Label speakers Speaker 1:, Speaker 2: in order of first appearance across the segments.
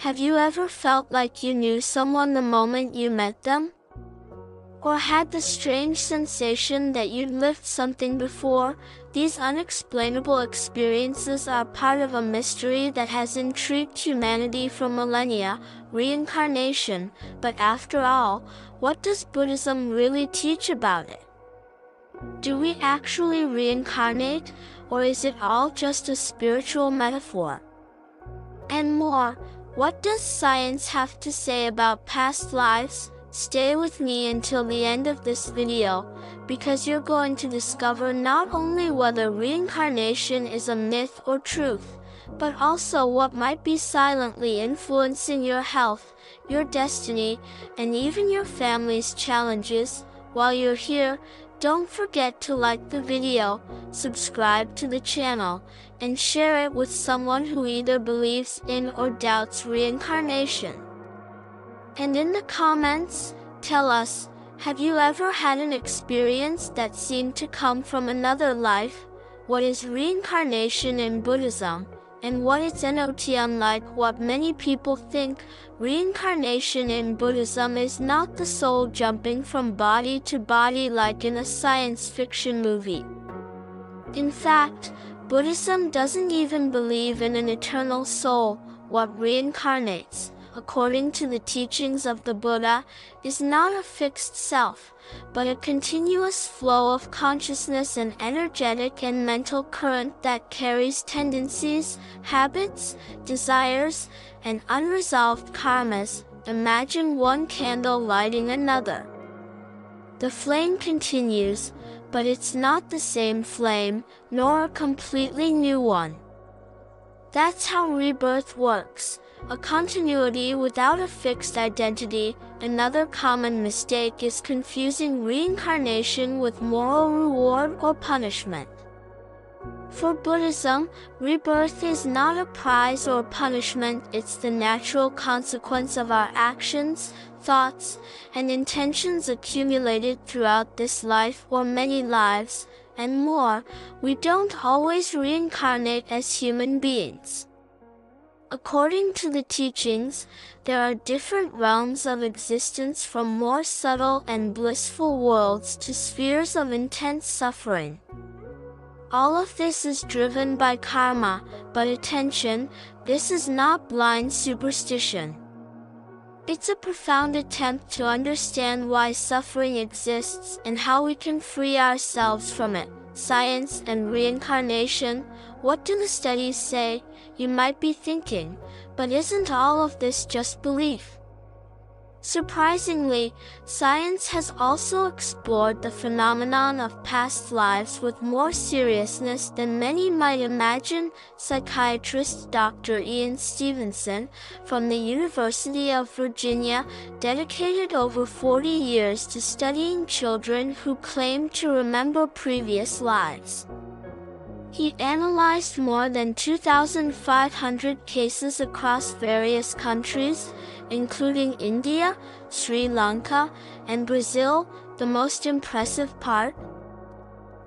Speaker 1: Have you ever felt like you knew someone the moment you met them? Or had the strange sensation that you'd lived something before? These unexplainable experiences are part of a mystery that has intrigued humanity for millennia, reincarnation. But after all, what does Buddhism really teach about it? Do we actually reincarnate, or is it all just a spiritual metaphor? And more, what does science have to say about past lives? Stay with me until the end of this video, because you're going to discover not only whether reincarnation is a myth or truth, but also what might be silently influencing your health, your destiny, and even your family's challenges. While you're here, don't forget to like the video, subscribe to the channel, and share it with someone who either believes in or doubts reincarnation. And in the comments, tell us, have you ever had an experience that seemed to come from another life? What is reincarnation in Buddhism? And what is not? Unlike what many people think, reincarnation in Buddhism is not the soul jumping from body to body like in a science fiction movie. In fact, Buddhism doesn't even believe in an eternal soul. What reincarnates, according to the teachings of the Buddha, is not a fixed self, but a continuous flow of consciousness, an energetic and mental current that carries tendencies, habits, desires, and unresolved karmas. Imagine one candle lighting another. The flame continues, but it's not the same flame, nor a completely new one. That's how rebirth works. A continuity without a fixed identity. Another common mistake is confusing reincarnation with moral reward or punishment. For Buddhism, rebirth is not a prize or punishment, it's the natural consequence of our actions, thoughts, and intentions accumulated throughout this life or many lives. And more, we don't always reincarnate as human beings. According to the teachings, there are different realms of existence, from more subtle and blissful worlds to spheres of intense suffering. All of this is driven by karma, but attention, this is not blind superstition. It's a profound attempt to understand why suffering exists and how we can free ourselves from it. Science and reincarnation, what do the studies say? You might be thinking, but isn't all of this just belief? Surprisingly, science has also explored the phenomenon of past lives with more seriousness than many might imagine. Psychiatrist Dr. Ian Stevenson from the University of Virginia dedicated over 40 years to studying children who claimed to remember previous lives. He analyzed more than 2,500 cases across various countries, including India, Sri Lanka, and Brazil. The most impressive part?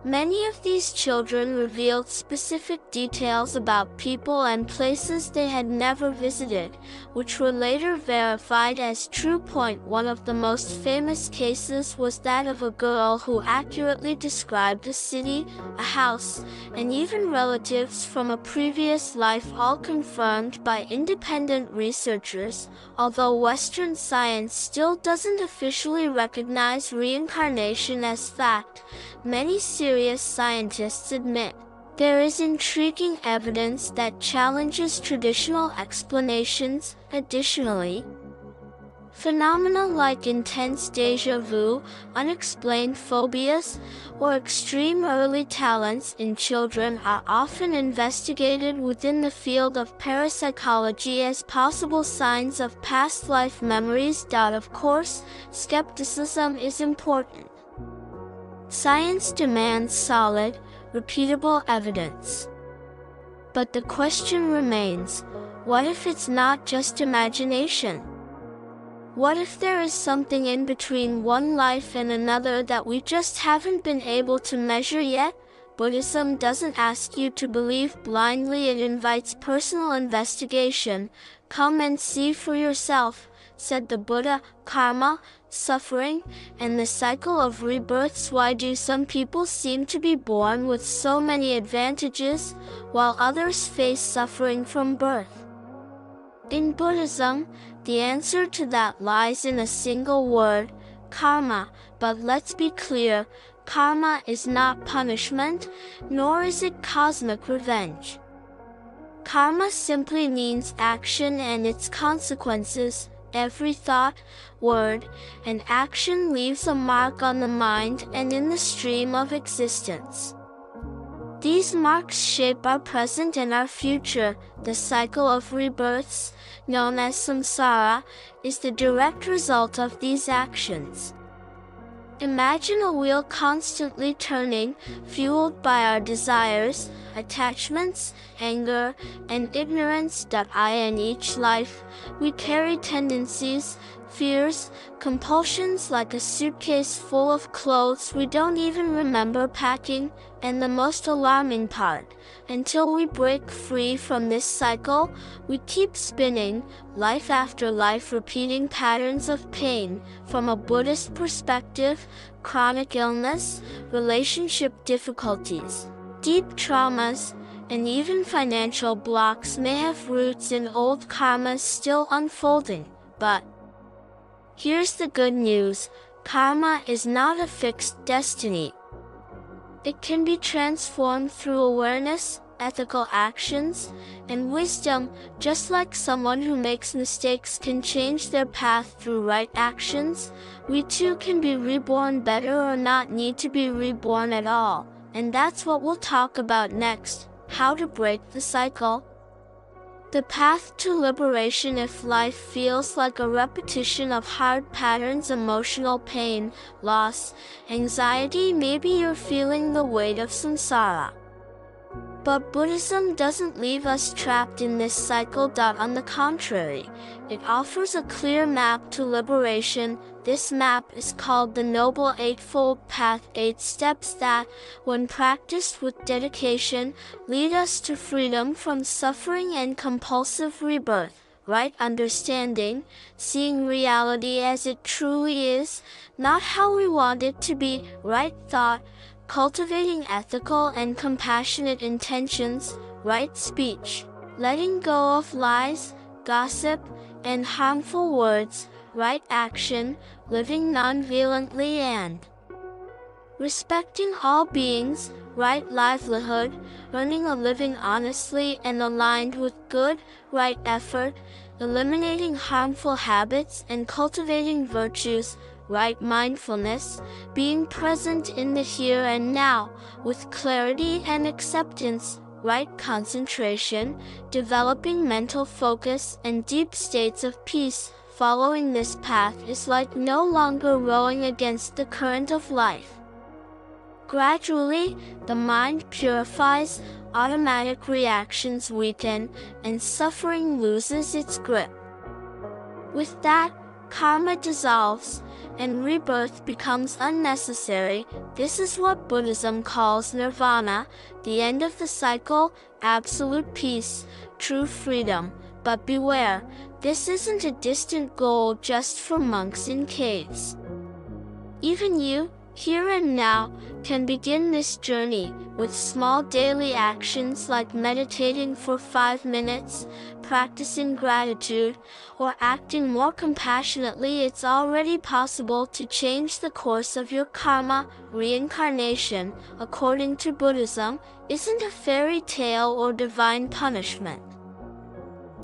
Speaker 1: Many of these children revealed specific details about people and places they had never visited, which were later verified as true. One of the most famous cases was that of a girl who accurately described a city, a house, and even relatives from a previous life, all confirmed by independent researchers. Although Western science still doesn't officially recognize reincarnation as fact, many serious scientists admit there is intriguing evidence that challenges traditional explanations. Additionally, phenomena like intense déjà vu, unexplained phobias, or extreme early talents in children are often investigated within the field of parapsychology as possible signs of past life memories. Of course, skepticism is important. Science demands solid, repeatable evidence. But the question remains, what if it's not just imagination? What if there is something in between one life and another that we just haven't been able to measure yet? Buddhism doesn't ask you to believe blindly, it invites personal investigation. Come and see for yourself, said the Buddha. Karma, suffering, and the cycle of rebirths. Why do some people seem to be born with so many advantages, while others face suffering from birth? In Buddhism, the answer to that lies in a single word, karma. But let's be clear, karma is not punishment, nor is it cosmic revenge. Karma simply means action and its consequences. Every thought, word, and action leaves a mark on the mind and in the stream of existence. These marks shape our present and our future. The cycle of rebirths, known as samsara, is the direct result of these actions. Imagine a wheel constantly turning, fueled by our desires, attachments, anger, and ignorance. In each life, we carry tendencies, fears, compulsions like a suitcase full of clothes we don't even remember packing. And the most alarming part, until we break free from this cycle, we keep spinning, life after life, repeating patterns of pain. From a Buddhist perspective, chronic illness, relationship difficulties, deep traumas, and even financial blocks may have roots in old karmas still unfolding. But here's the good news: karma is not a fixed destiny. It can be transformed through awareness, ethical actions, and wisdom, just like someone who makes mistakes can change their path through right actions. We too can be reborn better or not need to be reborn at all. And that's what we'll talk about next: how to break the cycle. The path to liberation. If life feels like a repetition of hard patterns, emotional pain, loss, anxiety, maybe you're feeling the weight of samsara. But Buddhism doesn't leave us trapped in this cycle. On the contrary, it offers a clear map to liberation. This map is called the Noble Eightfold Path, 8 steps that, when practiced with dedication, lead us to freedom from suffering and compulsive rebirth. Right understanding, seeing reality as it truly is, not how we want it to be. Right thought, cultivating ethical and compassionate intentions. Right speech, letting go of lies, gossip, and harmful words. Right action, living non-violently and respecting all beings. Right livelihood, earning a living honestly and aligned with good. Right effort, eliminating harmful habits and cultivating virtues. Right mindfulness, being present in the here and now, with clarity and acceptance. Right concentration, developing mental focus and deep states of peace. Following this path is like no longer rowing against the current of life. Gradually, the mind purifies, automatic reactions weaken, and suffering loses its grip. With that, karma dissolves, and rebirth becomes unnecessary. This is what Buddhism calls nirvana, the end of the cycle, absolute peace, true freedom. But beware, this isn't a distant goal just for monks in caves. Even you, here and now, can begin this journey with small daily actions like meditating for 5 minutes, practicing gratitude, or acting more compassionately. It's already possible to change the course of your karma. Reincarnation, according to Buddhism, isn't a fairy tale or divine punishment.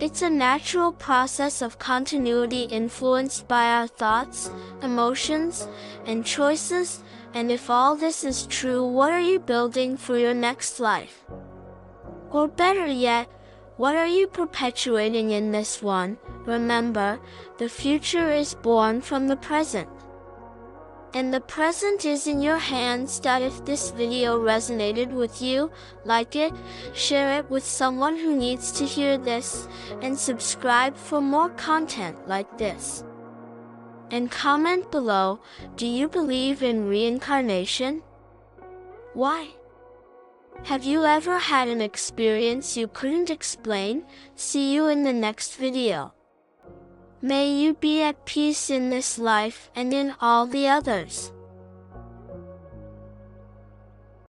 Speaker 1: It's a natural process of continuity influenced by our thoughts, emotions, and choices. And if all this is true, what are you building for your next life? Or better yet, what are you perpetuating in this one? Remember, the future is born from the present. And the present is in your hands. If this video resonated with you, like it, share it with someone who needs to hear this, and subscribe for more content like this. And comment below, do you believe in reincarnation? Why? Have you ever had an experience you couldn't explain? See you in the next video. May you be at peace in this life and in all the others.